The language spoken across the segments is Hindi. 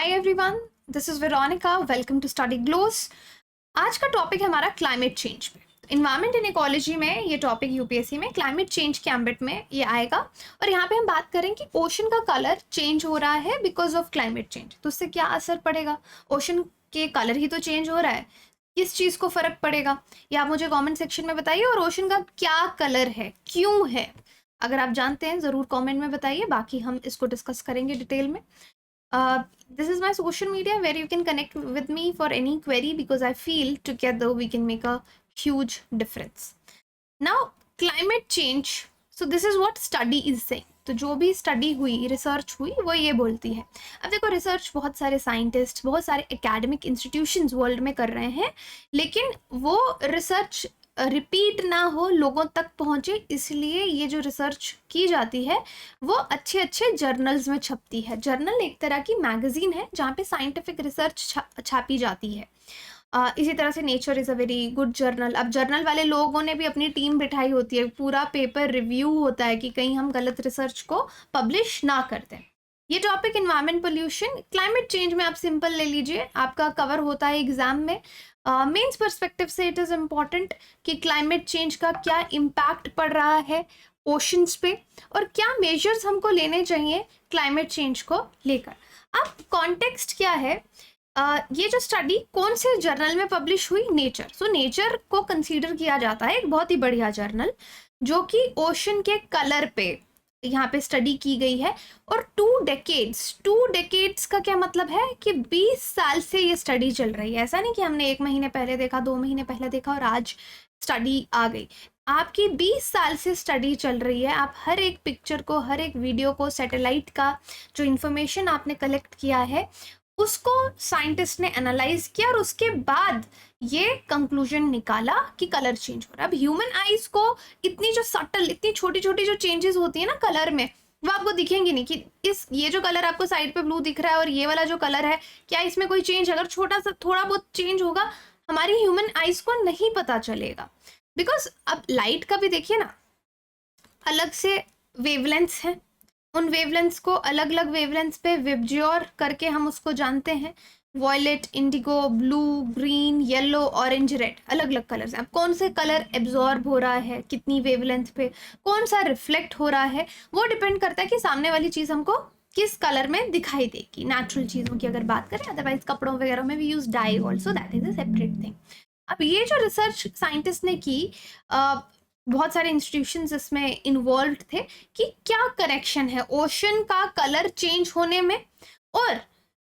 Hi everyone, this is Veronica. Welcome to study glows. आज का टॉपिक है हमारा क्लाइमेट चेंज पे। इन्वायरमेंट इन इकोलॉजी में ये टॉपिक यूपीएससी में क्लाइमेट चेंज के एम्बिट में ये आएगा और यहाँ पे हम बात करें कि ओशन का कलर चेंज हो रहा है बिकॉज ऑफ क्लाइमेट चेंज। तो उससे क्या असर पड़ेगा? ओशन के कलर ही तो चेंज हो रहा है, किस चीज़ को फर्क पड़ेगा ये आप मुझे कमेंट सेक्शन में बताइए। और ओशन का क्या कलर है, क्यों है, अगर आप जानते हैं ज़रूर कमेंट में बताइए। बाकी हम इसको डिस्कस करेंगे डिटेल में। This is my social media where you can connect with me for any query because I feel together we can make a huge difference. Now, climate change. So this is what study is saying. तो जो भी स्टडी हुई, रिसर्च हुई, वो ये बोलती है। अब देखो, रिसर्च बहुत सारे साइंटिस्ट, बहुत सारे एकेडमिक इंस्टीट्यूशंस वर्ल्ड में कर रहे हैं, लेकिन वो रिसर्च रिपीट ना हो, लोगों तक पहुंचे, इसलिए ये जो रिसर्च की जाती है वो अच्छे अच्छे जर्नल्स में छपती है। जर्नल एक तरह की मैगजीन है जहाँ पे साइंटिफिक रिसर्च छापी जाती है। इसी तरह से nature is a very good journal. अब जर्नल वाले लोगों ने भी अपनी टीम बिठाई होती है, पूरा पेपर रिव्यू होता है कि कहीं हम गलत रिसर्च को पब्लिश ना कर दें। ये topic environment pollution, climate change में आप सिंपल ले लीजिए, आपका कवर होता है एग्जाम में। मेंस पर्सपेक्टिव से इट इज़ इम्पॉर्टेंट कि क्लाइमेट चेंज का क्या इम्पैक्ट पड़ रहा है ओशंस पे और क्या मेजर्स हमको लेने चाहिए क्लाइमेट चेंज को लेकर। अब कॉन्टेक्स्ट क्या है? ये जो स्टडी कौन से जर्नल में पब्लिश हुई? नेचर। सो नेचर को कंसीडर किया जाता है एक बहुत ही बढ़िया जर्नल, जो कि ओशन के कलर पे यहाँ पे स्टडी की गई है। और 2 डेकेड्स का क्या मतलब है कि 20 साल से ये स्टडी चल रही है। ऐसा नहीं कि हमने 1 महीने पहले देखा, 2 महीने पहले देखा और आज स्टडी आ गई। आपकी 20 साल से स्टडी चल रही है। आप हर एक पिक्चर को, हर एक वीडियो को, सैटेलाइट का जो इन्फॉर्मेशन आपने कलेक्ट किया है उसको साइंटिस्ट ने एनालाइज किया और उसके बाद ये कंक्लूजन निकाला कि कलर चेंज हो रहा है। अब ह्यूमन आईज को इतनी जो सटल, इतनी छोटी छोटी जो चेंजेस होती है ना कलर में, वो आपको दिखेंगी नहीं कि ये जो कलर आपको साइड पे ब्लू दिख रहा है और ये वाला जो कलर है, क्या इसमें कोई चेंज, अगर छोटा सा थोड़ा बहुत चेंज होगा, हमारी ह्यूमन आईज को नहीं पता चलेगा। बिकॉज अब लाइट का भी देखिए ना, अलग से वेवलेंथ्स हैं, उन वेवलेंथ्स को अलग अलग वेवलेंथ्स पे विबज्योर करके हम उसको जानते हैं। Violet, indigo, blue, green, yellow, orange, red, अलग अलग कलर्स हैं। अब कौन से कलर एब्जॉर्ब हो रहा है, कितनी वेवलेंथ पे, कौन सा रिफ्लेक्ट हो रहा है, वो डिपेंड करता है कि सामने वाली चीज़ हमको किस कलर में दिखाई देगी। नेचुरल चीज़ों की अगर बात करें, अदरवाइज कपड़ों वगैरह में भी use dye also, that is a separate thing. अब ये जो रिसर्च साइंटिस्ट ने की, बहुत सारे इंस्टीट्यूशंस इसमें इन्वॉल्व थे कि क्या कनेक्शन है ओशन का कलर चेंज होने में और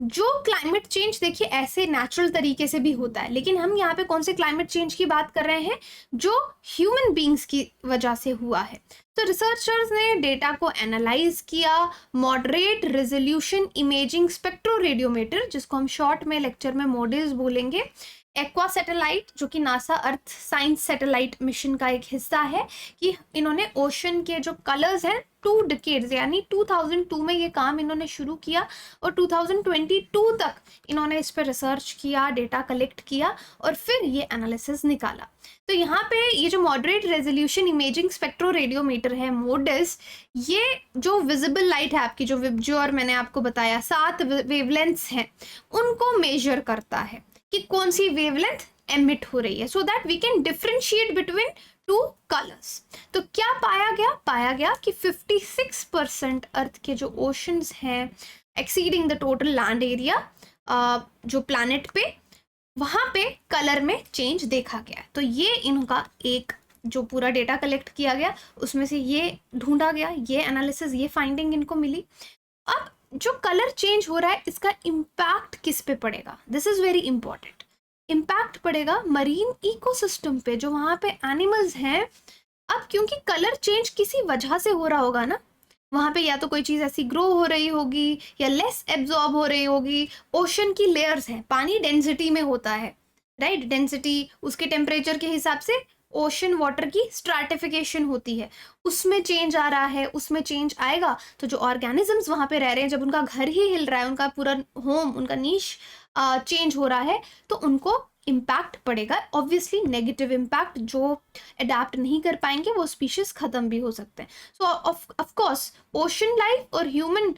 जो क्लाइमेट चेंज। देखिए, ऐसे नेचुरल तरीके से भी होता है, लेकिन हम यहाँ पे कौन से क्लाइमेट चेंज की बात कर रहे हैं? जो ह्यूमन बींग्स की वजह से हुआ है। तो रिसर्चर्स ने डेटा को एनालाइज किया। मॉडरेट रेजोल्यूशन इमेजिंग स्पेक्ट्रोरेडियोमीटर, जिसको हम शॉर्ट में लेक्चर में मॉडल्स बोलेंगे, एक्वा सैटेलाइट, जो कि NASA earth science satellite mission का एक हिस्सा है, कि इन्होंने ओशन के जो कलर्स हैं 2 डिकेड्स यानी 2002 में ये काम इन्होंने शुरू किया और 2022 तक इन्होंने इस पर रिसर्च किया, डेटा कलेक्ट किया और फिर ये एनालिसिस निकाला। तो यहाँ पे ये जो मॉडरेट रेजोल्यूशन इमेजिंग स्पेक्ट्रोरेडियोमीटर है, मोडस, ये जो विजिबल लाइट है आपकी, जो विबज्योर मैंने आपको बताया 7 वेवलेंथ्स हैं, उनको मेजर करता है कि कौन सी वेवलेंथ एमिट हो रही है, so that we can differentiate between 2 colours. तो क्या पाया गया कि 56% अर्थ के जो ओशंस हैं, exceeding the total land area जो प्लैनेट पे, वहाँ पे कलर में चेंज देखा गया। तो ये इनका एक जो पूरा डेटा कलेक्ट किया गया, उसमें से ये ढूंढा गया, ये एनालिसिस, ये फाइंडिंग इनको मिली। अब जो कलर चेंज हो रहा है, इसका इम्पैक्ट किस पे पड़ेगा? This is very important. Impact पड़ेगा मरीन इकोसिस्टम पे, जो वहाँ पे एनिमल्स हैं। अब क्योंकि कलर चेंज किसी वजह से हो रहा होगा ना, वहाँ पे या तो कोई चीज़ ऐसी ग्रो हो रही होगी या लेस एब्जॉर्ब हो रही होगी। ओशन की लेयर्स हैं, पानी डेंसिटी में होता है, राइट? डेंसिटी, उसके टेम्परेचर के हिसाब से ओशन वाटर की स्ट्रैटिफिकेशन होती है, उसमें चेंज आ रहा है, उसमें चेंज आएगा। तो जो ऑर्गेनिजम्स वहाँ पे रह रहे हैं, जब उनका घर ही हिल रहा है, उनका पूरा होम, उनका नीश चेंज हो रहा है, तो उनको इम्पैक्ट पड़ेगा। ऑब्वियसली नेगेटिव इम्पैक्ट, जो अडेप्ट नहीं कर पाएंगे वो स्पीशीज खत्म भी हो सकते हैं। सो ऑफ कोर्स ओशन लाइफ और ह्यूमन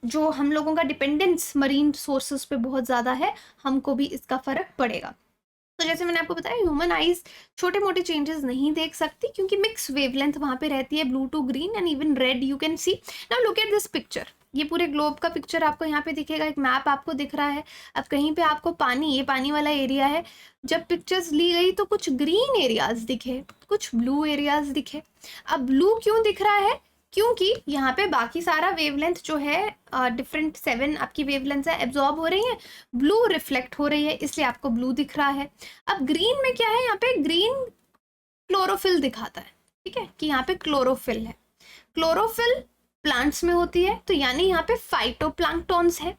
जो हम लोगों का डिपेंडेंस मरीन सोर्सेज पे बहुत ज़्यादा है, हमको भी इसका फ़र्क पड़ेगा। तो जैसे मैंने आपको बताया, ह्यूमन आइज छोटे मोटे चेंजेस नहीं देख सकती क्योंकि मिक्स वेवलेंथ वहाँ पे रहती है, blue to green and even red you can see. Now look at this picture, ये पूरे ग्लोब का पिक्चर आपको यहाँ पे दिखेगा, एक मैप आपको दिख रहा है। अब कहीं पे आपको पानी, ये पानी वाला एरिया है, जब पिक्चर्स ली गई तो कुछ ग्रीन एरियाज दिखे, कुछ ब्लू एरियाज दिखे। अब ब्लू क्यों दिख रहा है? क्योंकि यहाँ पे बाकी सारा वेवलेंथ जो है, डिफरेंट 7 आपकी वेवलेंथ है, एब्जॉर्ब हो रही है, ब्लू रिफ्लेक्ट हो रही है, इसलिए आपको ब्लू दिख रहा है। अब ग्रीन में क्या है, यहाँ पे ग्रीन क्लोरोफिल दिखाता है, ठीक है, कि यहाँ पे क्लोरोफिल है। क्लोरोफिल प्लांट्स में होती है, तो यानी यहाँ पे फाइटोप्लैंक्टॉन्स है।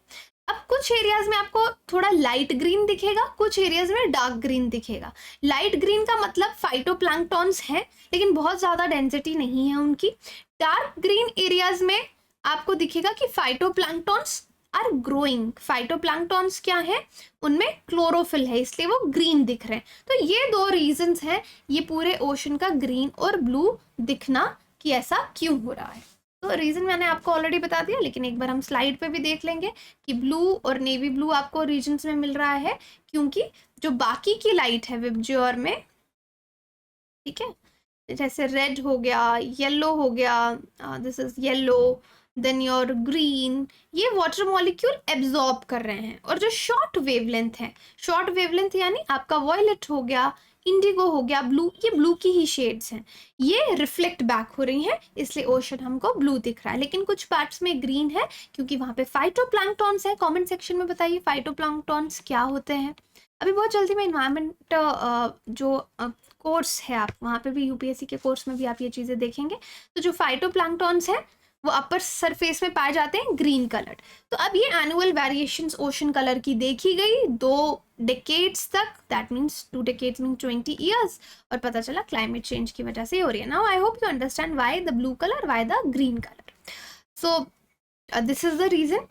अब कुछ एरियाज में आपको थोड़ा लाइट ग्रीन दिखेगा, कुछ एरियाज में डार्क ग्रीन दिखेगा। लाइट ग्रीन का मतलब फाइटोप्लैंक्टॉन्स है, लेकिन बहुत ज़्यादा डेंसिटी नहीं है उनकी। डार्क ग्रीन एरियाज में आपको दिखेगा कि फाइटोप्लैंक्टॉन्स आर ग्रोइंग। फाइटोप्लैंक्टॉन्स क्या है, उनमें क्लोरोफिल है, इसलिए वो ग्रीन दिख रहे हैं। तो ये 2 रीजंस हैं ये पूरे ओशन का ग्रीन और ब्लू दिखना, कि ऐसा क्यों हो रहा है। तो रीजन मैंने आपको ऑलरेडी बता दिया, लेकिन एक बार हम स्लाइड पे भी देख लेंगे कि ब्लू और नेवी ब्लू आपको रीजन्स में मिल रहा है क्योंकि जो बाकी की लाइट है विबज्योर में, ठीक है, जैसे रेड हो गया, येलो हो गया, this is yellow, then your green, ये वाटर मॉलिक्यूल एब्जॉर्ब कर रहे हैं। और जो शॉर्ट वेवलेंथ है, शॉर्ट वेवलेंथ यानी आपका वॉयलेट हो गया, इंडिगो हो गया, ब्लू, ये ब्लू की ही शेड्स हैं, ये रिफ्लेक्ट बैक हो रही हैं, इसलिए ओशन हमको ब्लू दिख रहा है। लेकिन कुछ पार्ट्स में ग्रीन है क्योंकि वहाँ पे फाइटोप्लैंक्टॉन्स है। कमेंट सेक्शन में बताइए फाइटोप्लैंक्टॉन्स क्या होते हैं। अभी बहुत जल्दी मैं इन्वायरमेंट जो कोर्स है, आप वहाँ पे भी यूपीएससी के कोर्स में भी आप ये चीज़ें देखेंगे। तो जो फाइटोप्लैंक्टॉन्स है वो अपर सरफेस में पाए जाते हैं ग्रीन कलर। तो अब ये एनुअल वेरिएशंस ओशन कलर की देखी गई 2 डेकेड्स तक, that means 2 decades mean 20 years, और पता चला क्लाइमेट चेंज की वजह से हो रही है। Now I hope you understand why the blue colour, why the green colour. So this is the reason.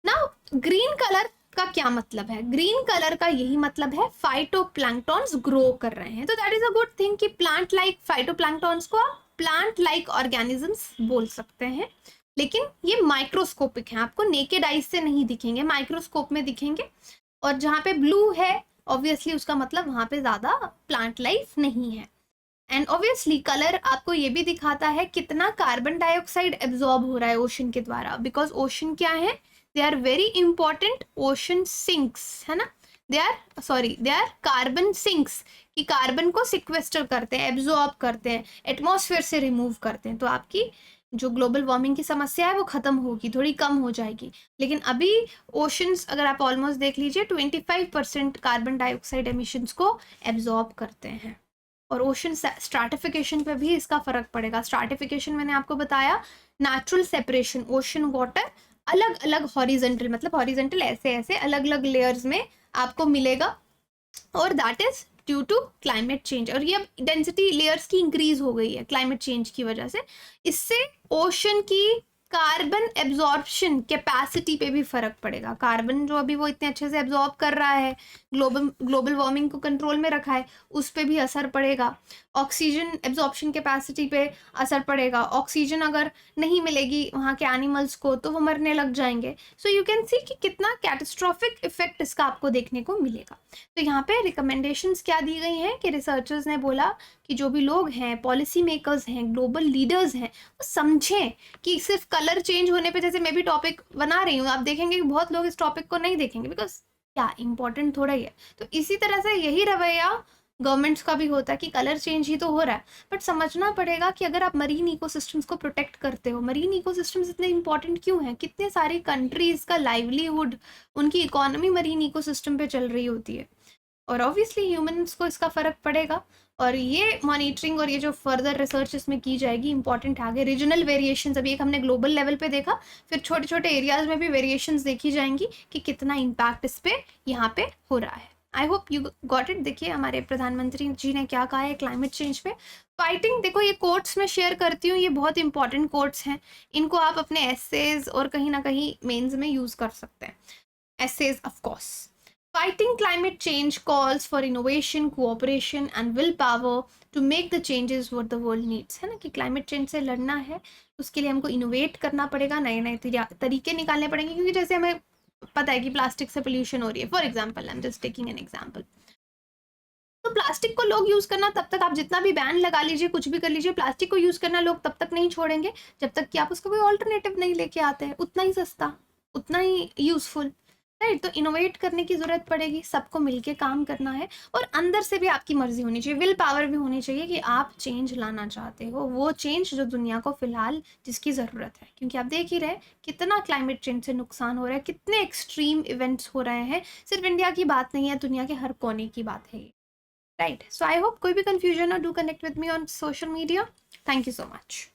Now green colour का क्या मतलब है? ग्रीन कलर का यही मतलब है फाइटोप्लैंक्टॉन्स ग्रो कर रहे हैं। तो that is a good thing कि प्लांट लाइक फाइटोप्लैंक्टॉन्स को आप प्लांट लाइक ऑर्गेनिजम्स बोल सकते हैं, लेकिन ये माइक्रोस्कोपिक हैं, आपको नेकेड आइज से नहीं दिखेंगे, माइक्रोस्कोप में दिखेंगे। और जहाँ पे ब्लू है ऑब्वियसली उसका मतलब वहाँ पे ज़्यादा प्लांट लाइफ नहीं है। एंड ऑब्वियसली कलर आपको ये भी दिखाता है कितना कार्बन डाइऑक्साइड एब्जॉर्ब हो रहा है ओशन के द्वारा, बिकॉज ओशन क्या है, they are very important ocean sinks, है ना, दे आर कार्बन सिंक्स, कि कार्बन को सिक्वेस्टर करते हैं, एब्जॉर्ब करते हैं, एटमॉस्फेयर से रिमूव करते हैं। तो आपकी जो ग्लोबल वार्मिंग की समस्या है वो खत्म होगी, थोड़ी कम हो जाएगी। लेकिन अभी ओशंस अगर आप ऑलमोस्ट देख लीजिए 25% कार्बन डाइऑक्साइड एमिशंस को एब्जॉर्ब करते हैं। और ओशन स्ट्राटिफिकेशन पे भी इसका फर्क पड़ेगा। स्ट्राटिफिकेशन मैंने आपको बताया, नेचुरल सेपरेशन, ओशन वाटर अलग अलग हॉरिजेंटल, मतलब हॉरिजेंटल ऐसे ऐसे अलग अलग लेयर्स में आपको मिलेगा, और that is due to climate change. और ये अब डेंसिटी लेयर्स की इंक्रीज हो गई है क्लाइमेट चेंज की वजह से। इससे ओशन की कार्बन एब्जॉर्प्शन कैपेसिटी पे भी फर्क पड़ेगा। कार्बन जो अभी वो इतने अच्छे से एब्जॉर्ब कर रहा है, ग्लोबल वार्मिंग को कंट्रोल में रखा है, उस पर भी असर पड़ेगा। ऑक्सीजन एब्जॉर्प्शन कैपेसिटी पे असर पड़ेगा। ऑक्सीजन अगर नहीं मिलेगी वहाँ के एनिमल्स को तो वो मरने लग जाएंगे। सो यू कैन सी कि कितना कैटास्ट्रॉफिक इफेक्ट इसका आपको देखने को मिलेगा। तो यहाँ पे रिकमेंडेशंस क्या दी गई हैं कि रिसर्चर्स ने बोला कि जो भी लोग हैं, पॉलिसी मेकर्स हैं, ग्लोबल लीडर्स हैं, वो समझें कि सिर्फ कलर चेंज होने पे, जैसे मैं भी टॉपिक बना रही हूँ, आप देखेंगे कि बहुत लोग इस टॉपिक को नहीं देखेंगे, बिकॉज क्या इंपॉर्टेंट थोड़ा ही है। तो इसी तरह से यही रवैया गवर्नमेंट्स का भी होता है कि कलर चेंज ही तो हो रहा है, बट समझना पड़ेगा कि अगर आप मरीन इकोसिस्टम्स को प्रोटेक्ट करते हो, मरीन इकोसिस्टम्स इतने इंपॉर्टेंट क्यों हैं, कितने सारी कंट्रीज का लाइवलीहुड, उनकी इकोनॉमी मरीन इकोसिस्टम पे चल रही होती है, और ऑब्वियसली ह्यूमंस को इसका फर्क पड़ेगा। और ये मॉनिटरिंग और ये जो फर्दर रिसर्च इसमें की जाएगी इंपॉर्टेंट है। आगे रीजनल वेरिएशंस, अभी एक हमने ग्लोबल लेवल पे देखा, फिर छोटे छोटे एरियाज में भी वेरिएशंस देखी जाएंगी कि कितना इम्पैक्ट इस पे यहाँ पे हो रहा है। आई होप यू गॉट इट। देखिए हमारे प्रधानमंत्री जी ने क्या कहा है क्लाइमेट चेंज पे। फाइटिंग, देखो ये कोट्स मैं शेयर करती हूँ, ये बहुत इंपॉर्टेंट कोट्स हैं, इनको आप अपने एसेज और कहीं ना कहीं मेन्स में यूज कर सकते हैं। Essays of course. Fighting climate change calls for innovation, cooperation and willpower to make the changes what the world needs. है ना कि क्लाइमेट चेंज से लड़ना है, उसके लिए हमको इनोवेट करना पड़ेगा, नए नए तरीके निकालने पड़ेंगे, क्योंकि जैसे हमें पता है कि प्लास्टिक से पोल्यूशन हो रही है, for example I am just taking an example. तो प्लास्टिक को लोग यूज करना तब तक, आप जितना भी बैन लगा लीजिए, कुछ भी कर लीजिए, प्लास्टिक को यूज करना लोग तब तक नहीं छोड़ेंगे जब तक कि आप उसका कोई ऑल्टरनेटिव नहीं लेके आते हैं, उतना ही सस्ता, उतना ही यूजफुल, राइट। तो इनोवेट करने की जरूरत पड़ेगी, सबको मिलके काम करना है, और अंदर से भी आपकी मर्जी होनी चाहिए, विल पावर भी होनी चाहिए कि आप चेंज लाना चाहते हो, वो चेंज जो दुनिया को फिलहाल जिसकी ज़रूरत है। क्योंकि आप देख ही रहे कितना क्लाइमेट चेंज से नुकसान हो रहा है, कितने एक्सट्रीम इवेंट्स हो रहे हैं, सिर्फ इंडिया की बात नहीं है, दुनिया के हर कोने की बात है, राइट। सो आई होप कोई भी कंफ्यूजन हो, do connect with me on social media. Thank you so much.